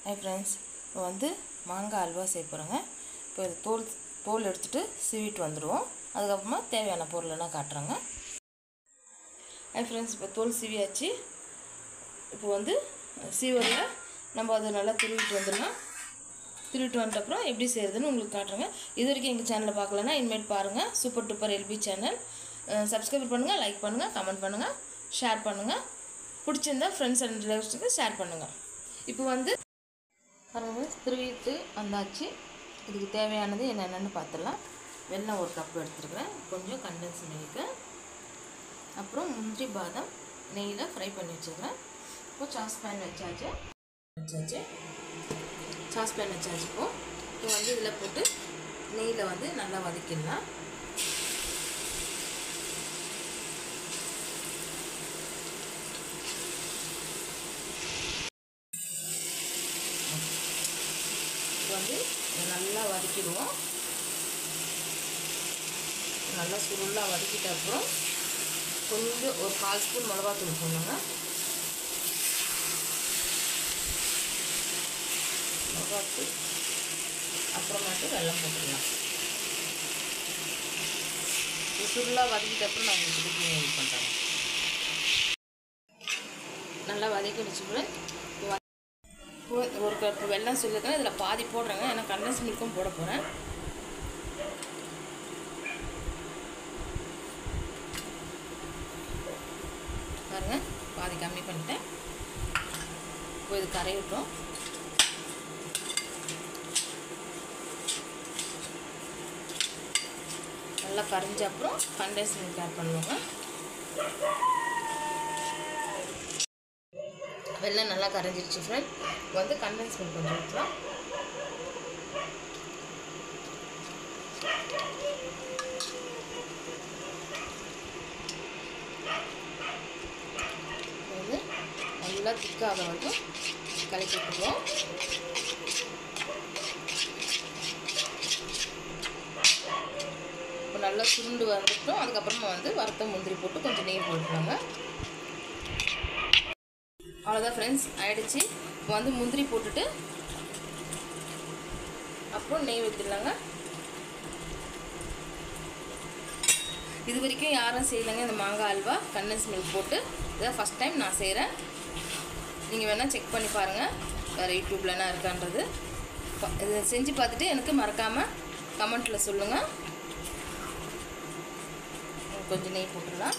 Hi friends, இப்போ வந்து மாங்காய் அல்வா செய்ய போறேங்க. இப்போ தோல் எடுத்துட்டு சீவிட்டு வந்துருவோம். அதுக்கு அப்புறமா தேவையான பொருளெல்லாம் காட்றேங்க. Hi friends, இப்போ தோல் சீவியாச்சு. இப்போ வந்து சீவல்ல நம்ம அதை நல்லா திருவிட்டு வந்துடலாம். திருவிட்டு வந்த அப்புறம் எப்படி செய்யறதுன்னு உங்களுக்கு காட்றேங்க. இதுவரைக்கும் எங்க சேனலை பார்க்கலனா இனிமேல் பாருங்க. Super duper LP channel. Subscribe பண்ணுங்க, லைக் பண்ணுங்க, கமெண்ட் பண்ணுங்க, ஷேர் பண்ணுங்க. பிடிச்சிருந்தா ஃப்ரெண்ட்ஸ் அண்ட் ரிலேட்டிவ்ஸ்க்கு ஷேர் பண்ணுங்க. இப்போ வந்து பாருங்க திருவிட்டு வந்தாச்சு. இதுக்கு தேவையானது என்னென்னு பார்த்துடலாம். வெல்லம் ஒரு கப் எடுத்துருக்கிறேன், கொஞ்சம் கண்டென்ஸ் மில்க், அப்புறம் முந்திரி பாதாம் நெய்யில் ஃப்ரை பண்ணி வச்சுக்கிறேன். இப்போ சாஸ்பேன் வச்சாச்சு. சாஸ்பேன் வச்சாச்சு. இப்போ வந்து இதில் போட்டு நெய்யில் வந்து நல்லா வதக்கிடலாம். வந்து நல்லா வதக்கிடுவோம். நல்லா சுருளாக வதக்கிட்ட அப்புறம் கொஞ்சம் ஒரு 1/4 ஸ்பூன் மிளகாத்தூள் போடணுங்க. மிளகாத்தூள் அப்புறமாட்டு வெல்லம் போட்டுக்கலாம். சுருளாக வதக்கிட்ட அப்புறம் நான் உங்களுக்கு இது பண்ணுறேன். நல்லா வதக்கி வச்சுக்கிறேன். ஒரு கப் வெல்லம் சொல்லியிருக்கேன், இதில் பாதி போடுறேங்க, ஏன்னா கண்டென்ஸ் மில்க்கும் போட போகிறேன். பாருங்க, பாதி கம்மி பண்ணிட்டேன். இப்போ இது கரையிட்டோம். நல்லா கரைஞ்ச அப்புறம் கண்டென்ஸ் மில்க் ஆட் பண்ணுவோங்க. வெல்லம் நல்லா கரைஞ்சிருச்சு ஃப்ரெண்ட். வந்து கண்டென்ஸ் மில்க் கொஞ்சம் ஊற்றலாம். வந்து நல்லா திக்காக வரைக்கும் கலக்கி விட்டுருவோம். இப்போ நல்லா சுருண்டு வந்துட்டோம். அதுக்கப்புறமா வந்து வறுத்த முந்திரி போட்டு கொஞ்சம் நெய் போட்டுருவாங்க. அவ்வளோதான் ஃப்ரெண்ட்ஸ், ஆயிடுச்சு. இப்போ வந்து முந்திரி போட்டுட்டு அப்புறம் நெய் ஊற்றிடலாங்க. இது வரைக்கும் யாரும் செய்யலைங்க இந்த மாங்காய் அல்வா கண்டென்ஸ் மில்க் போட்டு. இதான் ஃபஸ்ட் டைம் நான் செய்கிறேன். நீங்கள் வேணால் செக் பண்ணி பாருங்கள், வேறு யூடியூப்பில் என்ன இருக்கான்றது. இதை செஞ்சு பார்த்துட்டு எனக்கு மறக்காமல் கமெண்ட்டில் சொல்லுங்கள். கொஞ்சம் நெய் போட்டுடலாம்.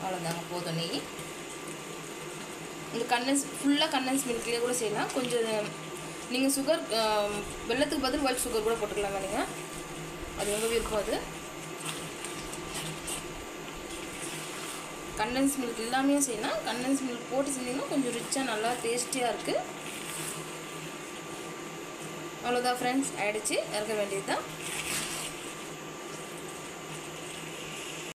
அவ்வளோதாங்க, போதும் நெய். இந்த ஃபுல்லாக கண்டென்ஸ் மில்க்லேயே கூட செய்யலாம். கொஞ்சம் நீங்கள் சுகர் வெல்லத்துக்கு பதில் ஒயிட் சுகர் கூட போட்டுக்கலாங்க. நீங்கள் அது உங்கள் விருப்பம். அது கண்டென்ஸ் மில்க் எல்லாமே செய்யலாம். கண்டென்ஸ் மில்க் போட்டு செஞ்சிங்கன்னா கொஞ்சம் ரிச்சாக நல்லா டேஸ்டியாக இருக்குது. அவ்வளோதான் ஃப்ரெண்ட்ஸ், ஆயிடுச்சு. இறக்க வேண்டியது தான்.